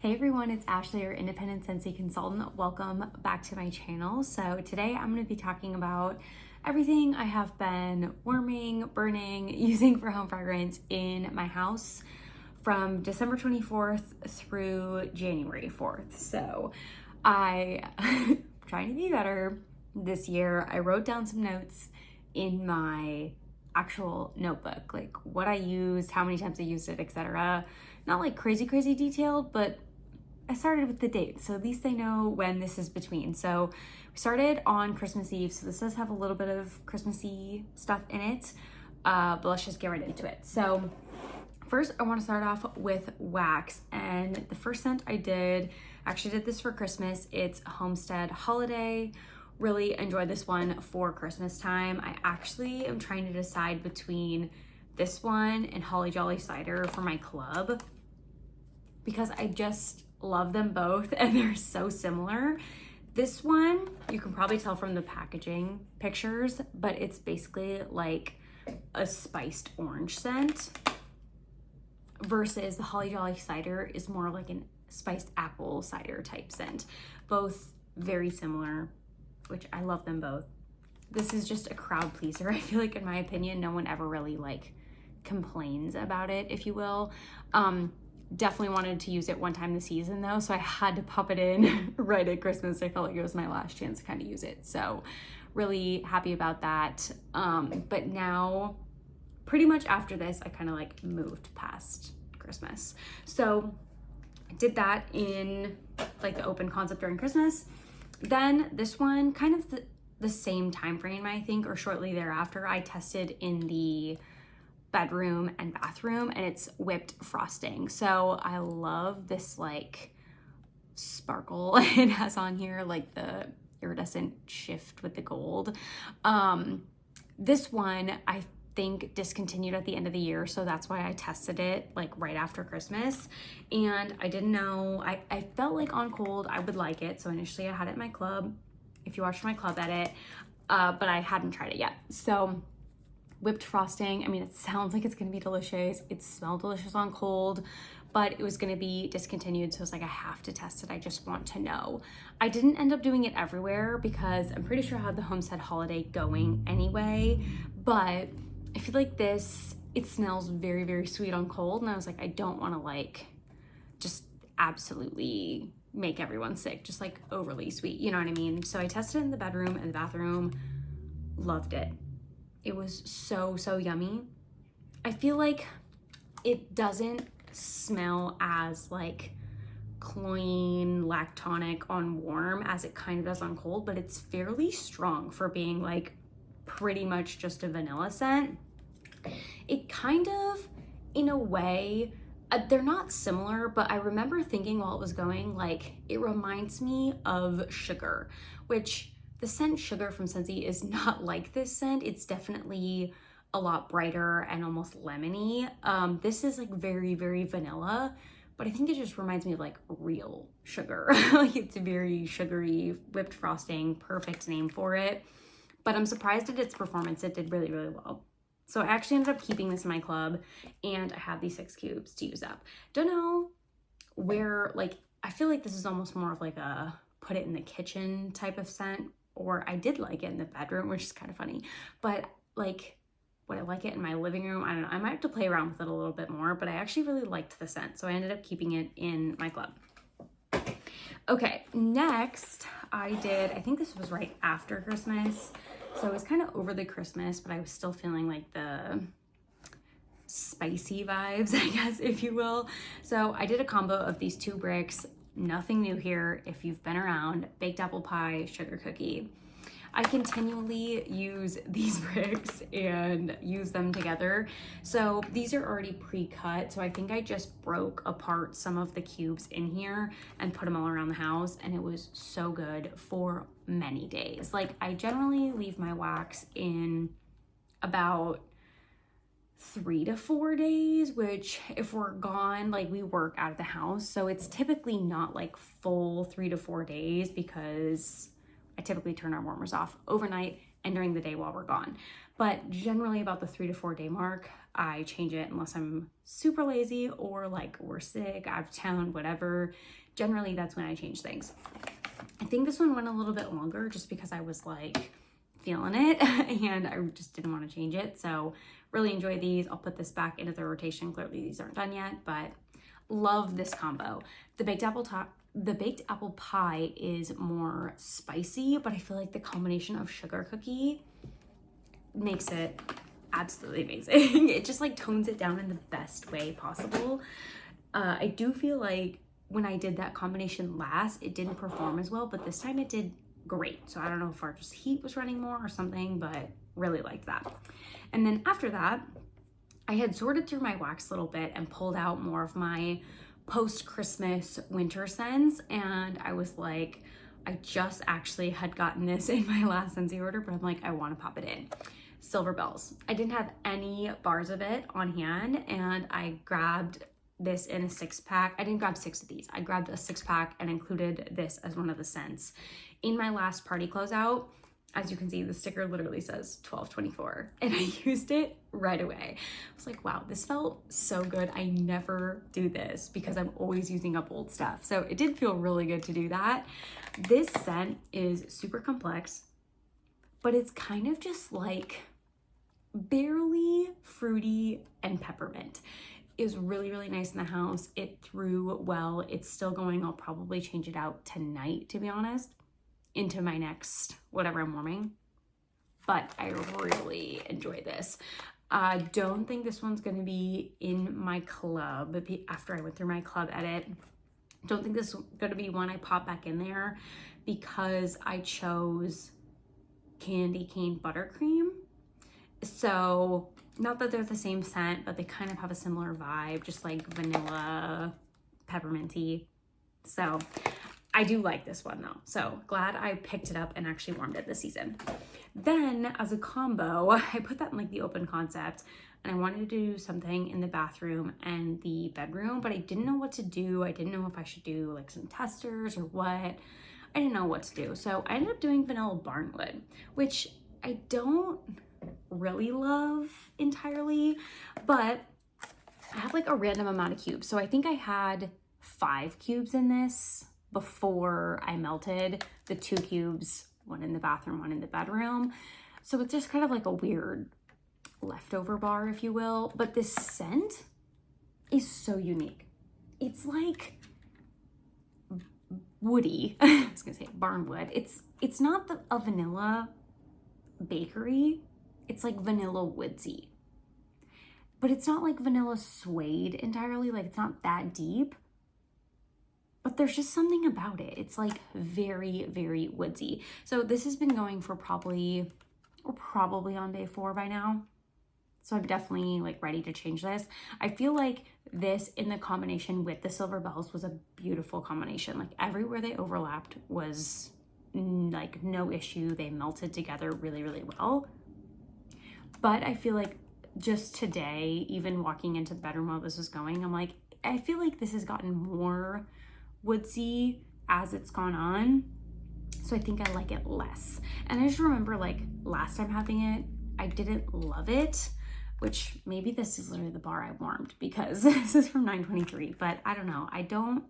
Hey everyone, it's Ashley, your independent Scentsy consultant. Welcome back to my channel. So today I'm going to be talking about everything I have been warming, burning, using for home fragrance in my house from December 24th through January 4th. So I'm trying to be better this year. I wrote down some notes in my actual notebook, like what I used, how many times I used it, etc. Not like crazy detailed, but I started with the date, so at least I know when this is between. So we started on Christmas Eve, so this does have a little bit of Christmassy stuff in it, but let's just get right into it. So first I want to start off with wax, and the first scent I actually did this for Christmas. It's Homestead Holiday. Really enjoyed this one for Christmas time. I actually am trying to decide between this one and Holly Jolly Cider for my club because I just love them both and they're so similar. This one, you can probably tell from the packaging pictures, but it's basically like a spiced orange scent versus the Holly Jolly Cider is more like an spiced apple cider type scent. Both very similar, which I love them both. This is just a crowd pleaser. I feel like in my opinion, no one ever really like complains about it, if you will. Definitely wanted to use it one time this season though, so I had to pop it in right at Christmas. I felt like it was my last chance to kind of use it. So really happy about that. But now pretty much after this, I kind of like moved past Christmas. So I did that in like the open concept during Christmas. Then this one, kind of the same time frame, I think, or shortly thereafter, I tested in the bedroom and bathroom, and it's whipped frosting. So I love this like sparkle it has on here, like the iridescent shift with the gold. This one I think discontinued at the end of the year, so that's why I tested it like right after Christmas, and I didn't know, I felt like on cold I would like it, so initially I had it in my club, if you watched my club edit, but I hadn't tried it yet. So whipped frosting, I mean, it sounds like it's gonna be delicious, it smelled delicious on cold, but it was gonna be discontinued, so I was like, I have to test it, I just want to know. I didn't end up doing it everywhere because I'm pretty sure I had the Homestead Holiday going anyway, but I feel like this, it smells very sweet on cold, and I was like, I don't want to like just absolutely make everyone sick, just like overly sweet, you know what I mean? So I tested it in the bedroom and the bathroom, loved it. It was so yummy. I feel like it doesn't smell as like cloying, lactonic on warm as it kind of does on cold, but it's fairly strong for being like pretty much just a vanilla scent. It kind of, in a way, they're not similar, but I remember thinking while it was going, like, it reminds me of Sugar, which the scent Sugar from Scentsy is not like this scent. It's definitely a lot brighter and almost lemony. This is like very vanilla, but I think it just reminds me of like real sugar. Like it's very sugary, whipped frosting, perfect name for it. But I'm surprised at its performance. It did really well. So I actually ended up keeping this in my club, and I have these 6 cubes to use up. Don't know where, like, I feel like this is almost more of like a put it in the kitchen type of scent, or I did like it in the bedroom, which is kind of funny. But like, would I like it in my living room? I don't know. I might have to play around with it a little bit more, but I actually really liked the scent. So I ended up keeping it in my club. Okay, next I think this was right after Christmas. So it was kind of over the Christmas, but I was still feeling like the spicy vibes, I guess, if you will. So I did a combo of these 2 bricks, nothing new here if you've been around, baked apple pie, sugar cookie. I continually use these bricks and use them together. So these are already pre-cut, so I think I just broke apart some of the cubes in here and put them all around the house, and it was so good for many days. Like, I generally leave my wax in about 3 to 4 days, which if we're gone, like we work out of the house, so it's typically not like full 3 to 4 days because I typically turn our warmers off overnight and during the day while we're gone. But generally about the 3 to 4 day mark, I change it unless I'm super lazy or like we're sick, out of town, whatever. Generally, that's when I change things. I think this one went a little bit longer just because I was like feeling it and I just didn't want to change it. So really enjoy these. I'll put this back into the rotation. Clearly these aren't done yet, but love this combo. The baked apple pie is more spicy, but I feel like the combination of sugar cookie makes it absolutely amazing. It just like tones it down in the best way possible. I do feel like when I did that combination last, it didn't perform as well, but this time it did great. So I don't know if our just heat was running more or something, but really liked that. And then after that, I had sorted through my wax a little bit and pulled out more of my post-Christmas winter scents. And I was like, I just actually had gotten this in my last Scentsy order, but I'm like, I want to pop it in. Silver Bells. I didn't have any bars of it on hand, and I grabbed this in a 6-pack. I didn't grab 6 of these. I grabbed a 6-pack and included this as one of the scents. In my last party closeout, as you can see, the sticker literally says 12/24, and I used it right away. I was like, wow, this felt so good. I never do this because I'm always using up old stuff. So it did feel really good to do that. This scent is super complex, but it's kind of just like barely fruity and peppermint. It was really, really nice in the house. It threw well. It's still going. I'll probably change it out tonight, to be honest, into my next whatever I'm warming. But I really enjoy this. I don't think this one's going to be in my club after I went through my club edit. Don't think this is going to be one I pop back in there because I chose Candy Cane Buttercream. So not that they're the same scent, but they kind of have a similar vibe, just like vanilla, pepperminty. So I do like this one though. So glad I picked it up and actually warmed it this season. Then as a combo, I put that in like the open concept, and I wanted to do something in the bathroom and the bedroom, but I didn't know what to do. I didn't know if I should do like some testers or what. I didn't know what to do. So I ended up doing Vanilla Barnwood, which I don't really love entirely, but I have like a random amount of cubes. So I think I had 5 cubes in this before I melted the 2 cubes, one in the bathroom, one in the bedroom. So it's just kind of like a weird leftover bar, if you will. But this scent is so unique. It's like woody. I was gonna say barnwood. It's not a vanilla bakery. It's like vanilla woodsy. But it's not like vanilla suede entirely. Like it's not that deep. But there's just something about it. It's like very, very woodsy. So this has been going for probably on day 4 by now. So I'm definitely like ready to change this. I feel like this in the combination with the Silver Bells was a beautiful combination. Like everywhere they overlapped was like no issue. They melted together really, really well. But I feel like just today, even walking into the bedroom while this was going, I'm like, I feel like this has gotten more woodsy as it's gone on. So I think I like it less. And I just remember like last time having it, I didn't love it, which maybe this is literally the bar I warmed because this is from 923, but I don't know. I don't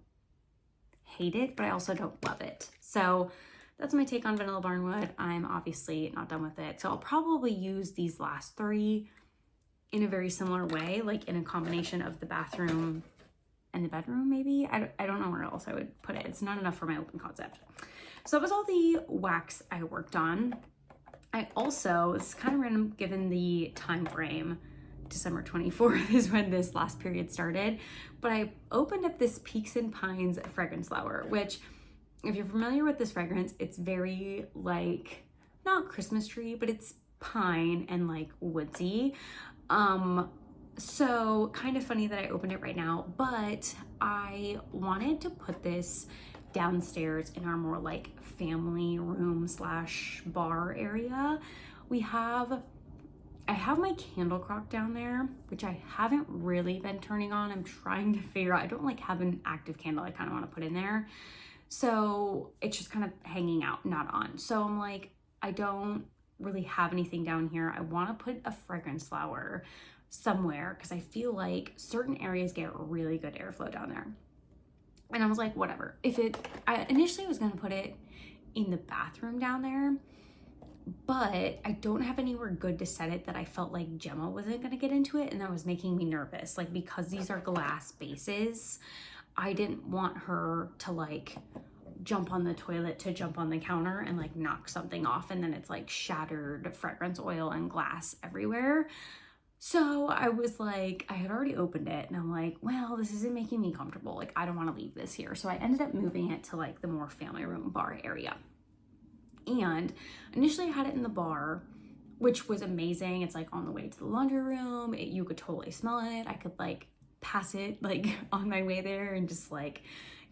hate it, but I also don't love it. So that's my take on Vanilla Barnwood. I'm obviously not done with it. So I'll probably use these last 3 in a very similar way, like in a combination of the bathroom and the bedroom maybe. I don't know where else I would put it. It's not enough for my open concept. So that was all the wax I worked on. I also, it's kind of random given the time frame, December 24th is when this last period started, but I opened up this Peaks and Pines fragrance flower, which if you're familiar with this fragrance, it's very like, not Christmas tree, but it's pine and like woodsy. So kind of funny that I opened it right now, but I wanted to put this downstairs in our more like family room / bar area. I have my candle crock down there, which I haven't really been turning on. I'm trying to figure out, I don't like have an active candle I kind of want to put in there. So it's just kind of hanging out, not on. So I'm like, I don't really have anything down here. I want to put a fragrance flower somewhere because I feel like certain areas get really good airflow down there. And I was like, whatever. I initially was going to put it in the bathroom down there, but I don't have anywhere good to set it that I felt like Gemma wasn't going to get into it. And that was making me nervous. Like, because these are glass bases, I didn't want her to like jump on the toilet to jump on the counter and like knock something off, and then it's like shattered fragrance oil and glass everywhere. So I was like, I had already opened it and I'm like, well, this isn't making me comfortable. Like, I don't want to leave this here. So I ended up moving it to like the more family room bar area. And initially I had it in the bar, which was amazing. It's like on the way to the laundry room. You could totally smell it. I could like pass it like on my way there and just like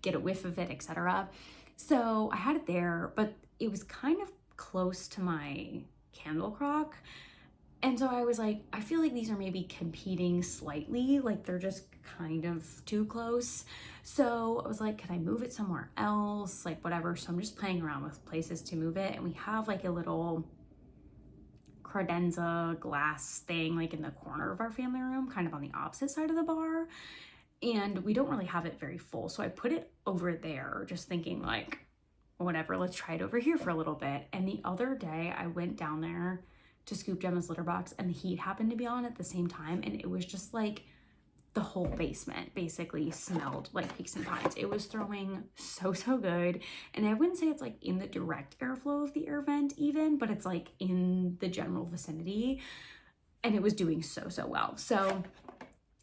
get a whiff of it, etc. So I had it there, but it was kind of close to my candle crock. And so I was like, I feel like these are maybe competing slightly, like they're just kind of too close. So I was like, can I move it somewhere else? Like whatever. So I'm just playing around with places to move it. And we have like a little credenza glass thing like in the corner of our family room, kind of on the opposite side of the bar. And we don't really have it very full. So I put it over there, just thinking like, whatever, let's try it over here for a little bit. And the other day I went down there to scoop Gemma's litter box and the heat happened to be on at the same time. And it was just like the whole basement basically smelled like Peaks and Pines. It was throwing so good. And I wouldn't say it's like in the direct airflow of the air vent even, but it's like in the general vicinity. And it was doing so well. So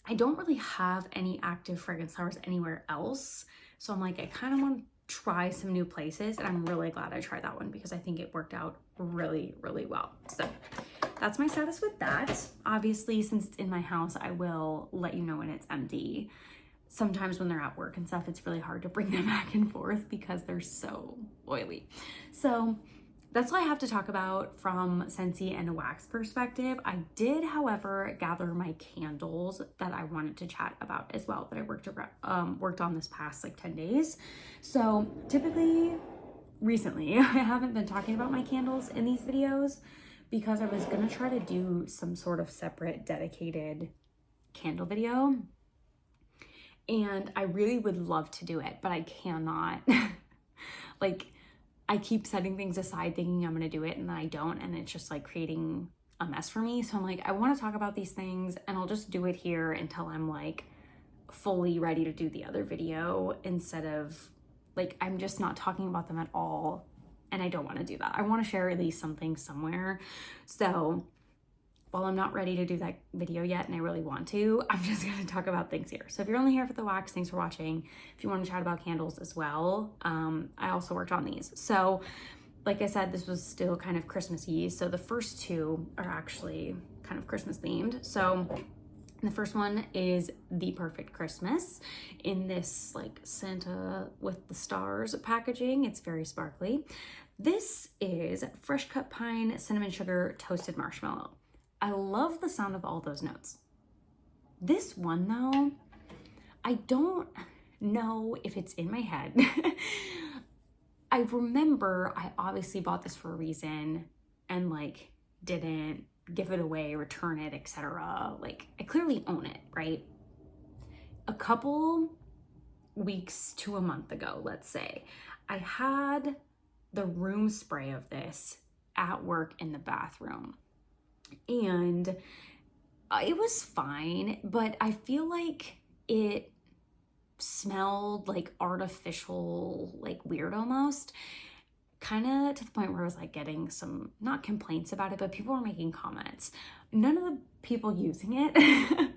I don't really have any active fragrance flowers anywhere else. So I'm like, I kind of want to try some new places, and I'm really glad I tried that one because I think it worked out really well. So that's my status with that. Obviously, since it's in my house, I will let you know when it's empty. Sometimes when they're at work and stuff, it's really hard to bring them back and forth because they're so oily. So that's all I have to talk about from Scentsy and a wax perspective. I did, however, gather my candles that I wanted to chat about as well that I worked on this past like 10 days. So typically, recently, I haven't been talking about my candles in these videos because I was gonna try to do some sort of separate dedicated candle video. And I really would love to do it, but I cannot. Like, I keep setting things aside thinking I'm going to do it and then I don't, and it's just like creating a mess for me. So I'm like, I want to talk about these things and I'll just do it here until I'm like fully ready to do the other video, instead of like, I'm just not talking about them at all. And I don't want to do that. I want to share at least something somewhere. So while I'm not ready to do that video yet, and I really want to, I'm just going to talk about things here. So if you're only here for the wax, thanks for watching. If you want to chat about candles as well, I also worked on these. So like I said, this was still kind of Christmassy. So the first two are actually kind of Christmas themed. So the first one is The Perfect Christmas in this like Santa with the stars packaging. It's very sparkly. This is Fresh Cut Pine, Cinnamon Sugar, Toasted Marshmallow. I love the sound of all those notes. This one though, I don't know if it's in my head. I remember I obviously bought this for a reason and like didn't give it away, return it, etc. Like I clearly own it, right? A couple weeks to a month ago, let's say, I had the room spray of this at work in the bathroom. And it was fine, but I feel like it smelled like artificial, like weird almost, kind of to the point where I was like getting some, not complaints about it, but people were making comments. None of the people using it,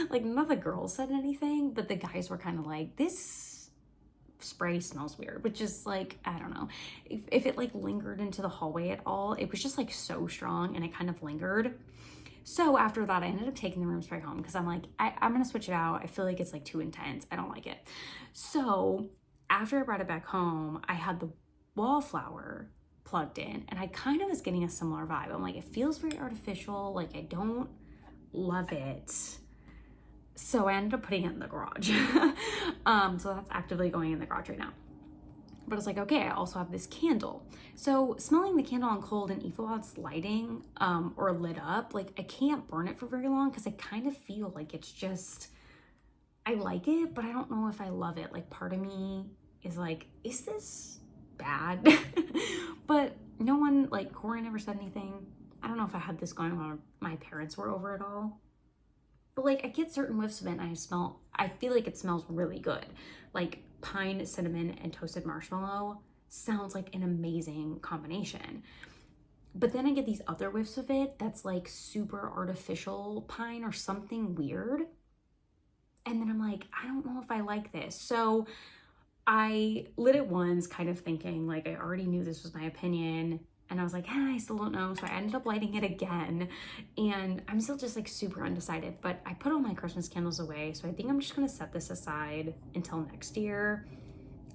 like none of the girls said anything, but the guys were kind of like, this spray smells weird, which is like, I don't know if it like lingered into the hallway at all. It was just like so strong and it kind of lingered. So after that, I ended up taking the room spray home because I'm like, I'm gonna switch it out. I feel like it's like too intense. I don't like it. So after I brought it back home, I had the wallflower plugged in and I kind of was getting a similar vibe. I'm like, it feels very artificial. Like I don't love it. So I ended up putting it in the garage. So that's actively going in the garage right now. But it's like, okay, I also have this candle. So smelling the candle on cold and even while it's lighting or lit up, like I can't burn it for very long because I kind of feel like it's just, I like it, but I don't know if I love it. Like part of me is like, is this bad? But no one, like Corey never said anything. I don't know if I had this going on when my parents were over at all. But like I get certain whiffs of it and I feel like it smells really good. Like pine, cinnamon, and toasted marshmallow sounds like an amazing combination. But then I get these other whiffs of it that's like super artificial pine or something weird. And then I'm like, I don't know if I like this. So I lit it once, kind of thinking like I already knew this was my opinion. And I was like, I still don't know. So I ended up lighting it again. And I'm still just like super undecided. But I put all my Christmas candles away. So I think I'm just going to set this aside until next year.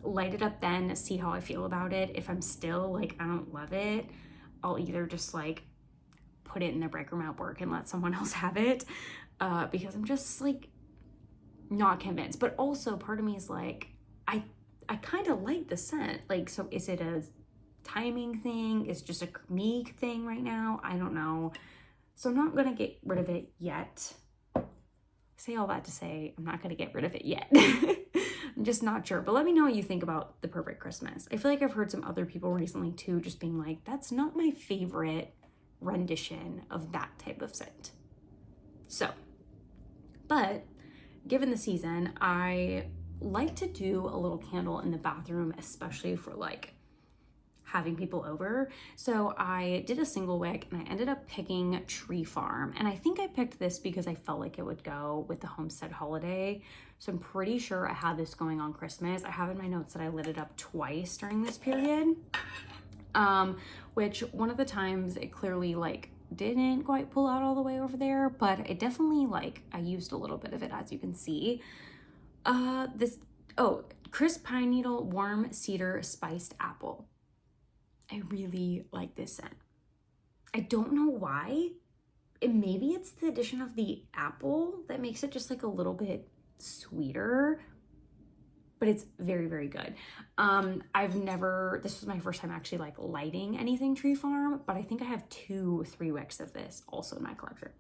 Light it up then, see how I feel about it. If I'm still like, I don't love it, I'll either just like put it in the break room at work and let someone else have it. Because I'm just like not convinced. But also part of me is like, I kind of like the scent. Like, so is it a timing thing? Is just a me thing right now? I don't know. So I'm not gonna get rid of it yet. Say all that to say I'm not gonna get rid of it yet. I'm just not sure. But let me know what you think about The Perfect Christmas. I feel like I've heard some other people recently too just being like, that's not my favorite rendition of that type of scent. So, but given the season, I like to do a little candle in the bathroom, especially for like having people over. So I did a single wick and I ended up picking Tree Farm. And I think I picked this because I felt like it would go with the homestead holiday. So I'm pretty sure I had this going on Christmas. I have in my notes that I lit it up twice during this period. Which one of the times it clearly like didn't quite pull out all the way over there, but it definitely like, I used a little bit of it as you can see. Crisp pine needle, warm cedar, spiced apple. I really like this scent. I don't know why. Maybe it's the addition of the apple that makes it just like a little bit sweeter, but it's very, very good. This was my first time actually like lighting anything Tree Farm, but I think I have 2-3 wicks of this also in my collection.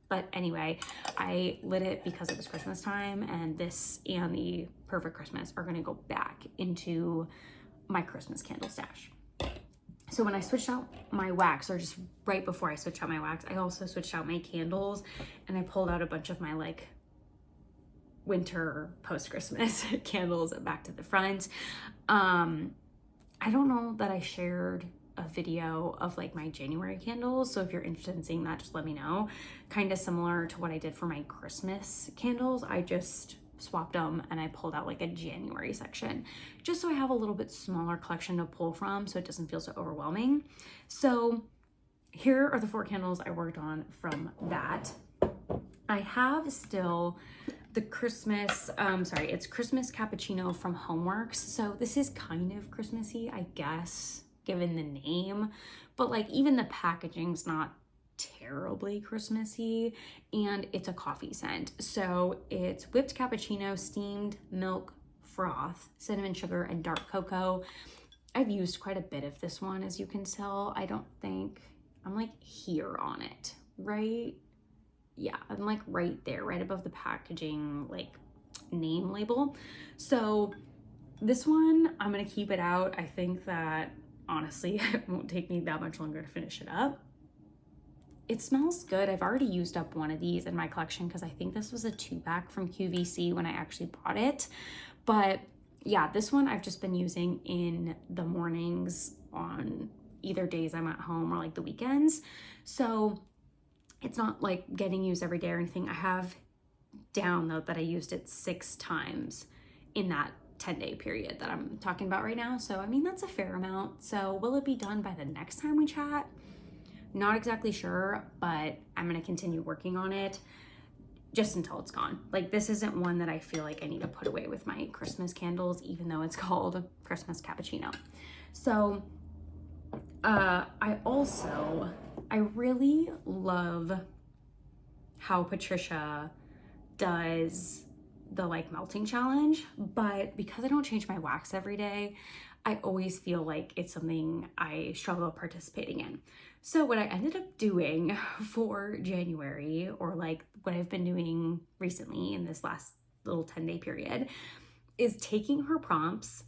But anyway, I lit it because it was Christmas time, and this and The Perfect Christmas are gonna go back into my Christmas candle stash. So when I switched out my wax, or just right before I switched out my wax, I also switched out my candles, and I pulled out a bunch of my like winter post-Christmas candles back to the front. I don't know that I shared a video of like my January candles, so if you're interested in seeing that, just let me know. Kind of similar to what I did for my Christmas candles. I just swapped them and I pulled out like a January section just so I have a little bit smaller collection to pull from so it doesn't feel so overwhelming. So here are the 4 candles I worked on from that. I have still the Christmas, it's Christmas Cappuccino from Homeworks. So this is kind of Christmassy, I guess, given the name, but like even the packaging's not terribly Christmassy, and it's a coffee scent. So it's whipped cappuccino, steamed milk, froth, cinnamon sugar, and dark cocoa. I've used quite a bit of this one, as you can tell. I don't think I'm like here on it, right? Yeah, I'm like right there, right above the packaging like name label. So this one, I'm gonna keep it out. I think that honestly, it won't take me that much longer to finish it up. It smells good. I've already used up one of these in my collection because I think this was a 2-pack from QVC when I actually bought it. But yeah, this one I've just been using in the mornings on either days I'm at home or like the weekends. So it's not like getting used every day or anything. I have down though that I used it 6 times in that 10-day period that I'm talking about right now. So I mean, that's a fair amount. So will it be done by the next time we chat? Not exactly sure, but I'm gonna continue working on it just until it's gone. Like this isn't one that I feel like I need to put away with my Christmas candles, even though it's called Christmas Cappuccino. So I really love how Patricia does the like melting challenge, but because I don't change my wax every day, I always feel like it's something I struggle participating in. So what I ended up doing for January, or like what I've been doing recently in this last little 10-day period, is taking her prompts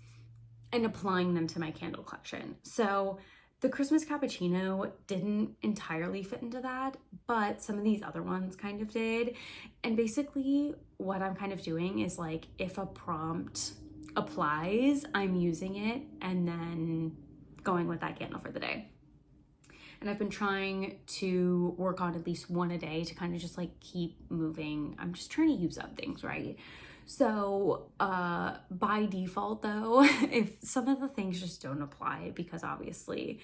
and applying them to my candle collection. So the Christmas cappuccino didn't entirely fit into that, but some of these other ones kind of did. And basically what I'm kind of doing is like, if a prompt applies, I'm using it and then going with that candle for the day. And I've been trying to work on at least one a day to kind of just like keep moving. I'm just trying to use up things, right? So by default though, if some of the things just don't apply, because obviously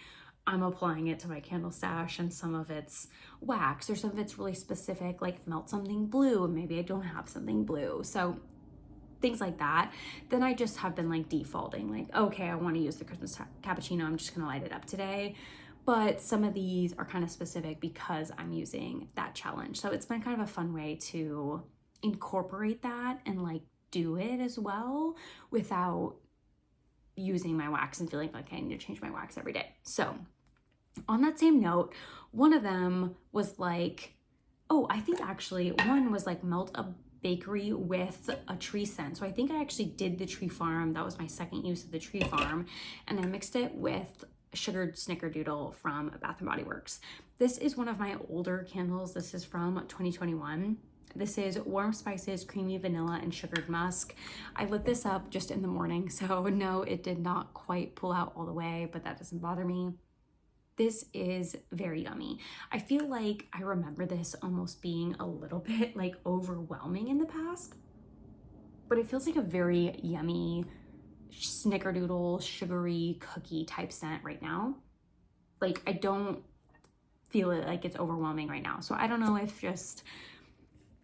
I'm applying it to my candle stash and some of it's wax or some of it's really specific, like melt something blue and maybe I don't have something blue. So things like that, then I just have been like defaulting, like, okay, I want to use the Christmas cappuccino, I'm just gonna light it up today. But some of these are kind of specific because I'm using that challenge. So it's been kind of a fun way to incorporate that and like do it as well without using my wax and feeling like I need to change my wax every day. So on that same note, one of them was like, oh, I think actually one was like melt a bakery with a tree scent. So I think I actually did the Tree Farm. That was my second use of the Tree Farm. And I mixed it with sugared snickerdoodle from Bath & Body Works. This is one of my older candles. This is from 2021. This is Warm Spices, Creamy Vanilla, and Sugared Musk. I lit this up just in the morning, so no, it did not quite pull out all the way, but that doesn't bother me. This is very yummy. I feel like I remember this almost being a little bit like overwhelming in the past, but it feels like a very yummy snickerdoodle, sugary cookie type scent right now. Like I don't feel it like it's overwhelming right now. So I don't know if just,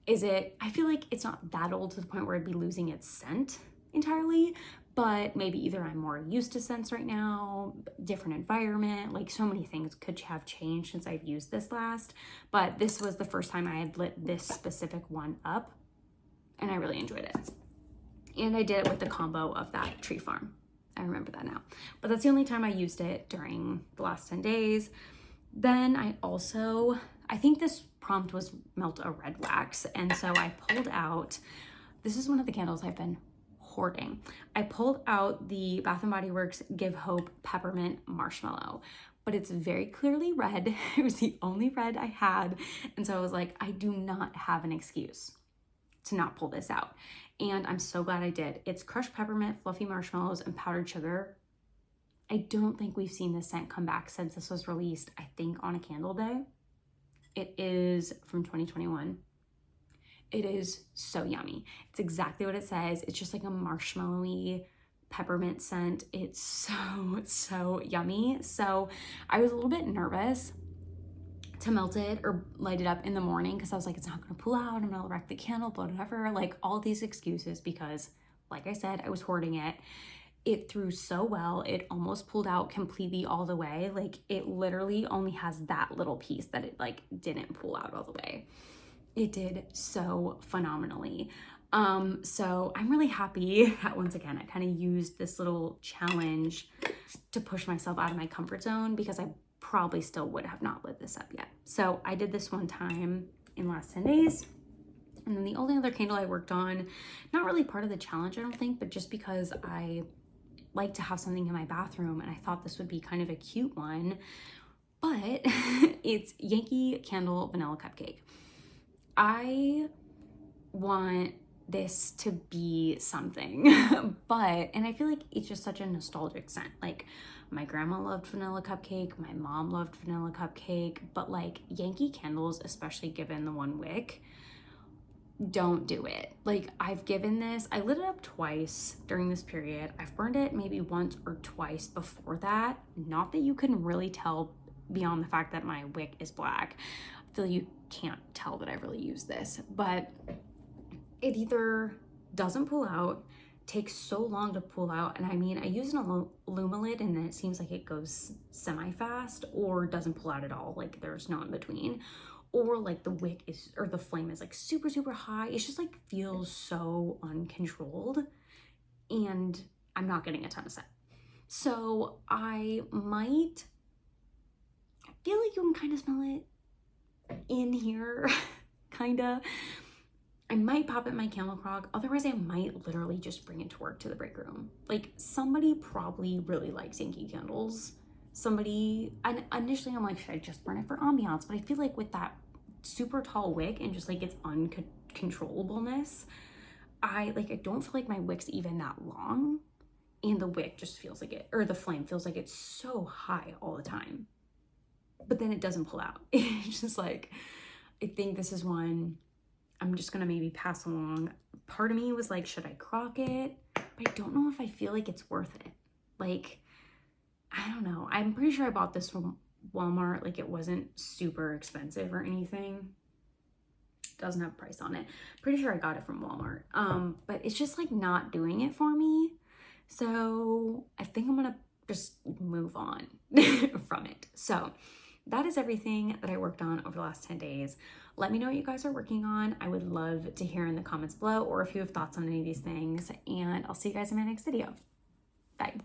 I feel like it's not that old to the point where it'd be losing its scent entirely, but maybe either I'm more used to scents right now, different environment, like so many things could have changed since I've used this last, but this was the first time I had lit this specific one up and I really enjoyed it. And I did it with the combo of that Tree Farm. I remember that now, but that's the only time I used it during the last 10 days. Then I think this prompt was melt a red wax. And so I pulled out, this is one of the candles I've been hoarding. I pulled out the Bath & Body Works Give Hope Peppermint Marshmallow, but it's very clearly red. It was the only red I had. And so I was like, I do not have an excuse to not pull this out. And I'm so glad I did. It's crushed peppermint, fluffy marshmallows, and powdered sugar. I don't think we've seen this scent come back since this was released, I think on a candle day. It is from 2021. It is so yummy. It's exactly what it says. It's just like a marshmallowy peppermint scent. It's so yummy. So I was a little bit nervous to melt it or light it up in the morning because I was like, it's not gonna pull out, I'm gonna wreck the candle, whatever, like all these excuses because like I said, I was hoarding it. It threw so well, it almost pulled out completely all the way. Like it literally only has that little piece that it like didn't pull out all the way. It did so phenomenally. So I'm really happy that once again, I kind of used this little challenge to push myself out of my comfort zone because I probably still would have not lit this up yet. So I did this one time in the last 10 days. And then the only other candle I worked on, not really part of the challenge, I don't think, but just because I like to have something in my bathroom and I thought this would be kind of a cute one, but it's Yankee Candle Vanilla Cupcake. I want this to be something, and I feel like it's just such a nostalgic scent. Like my grandma loved vanilla cupcake, my mom loved vanilla cupcake, but like Yankee candles, especially given the one wick, don't do it. Like I've given this, I lit it up twice during this period. I've burned it maybe once or twice before that. Not that you can really tell beyond the fact that my wick is black. I feel you can't tell that I really used this, but it either doesn't pull out, takes so long to pull out, and I mean, I use an Alumilid and then it seems like it goes semi-fast, or doesn't pull out at all, like there's no in between. or like the wick is, or the flame is like super, super high. It's just like feels so uncontrolled and I'm not getting a ton of scent. So I feel like you can kind of smell it in here, kind of. I might pop it in my Camel Croc. Otherwise, I might literally just bring it to work to the break room. Like, somebody probably really likes Yankee Candles. Somebody, and initially I'm like, should I just burn it for ambiance? But I feel like with that super tall wick and just like its uncontrollableness, I don't feel like my wick's even that long. And the wick just feels like it, or the flame feels like it's so high all the time. But then it doesn't pull out. It's just like, I think this is one I'm just gonna maybe pass along. Part of me was like, should I crock it? But I don't know if I feel like it's worth it. Like, I don't know. I'm pretty sure I bought this from Walmart. Like, it wasn't super expensive or anything. Doesn't have a price on it. Pretty sure I got it from Walmart. But it's just like not doing it for me. So I think I'm gonna just move on from it. So that is everything that I worked on over the last 10 days. Let me know what you guys are working on. I would love to hear in the comments below, or if you have thoughts on any of these things, and I'll see you guys in my next video. Bye.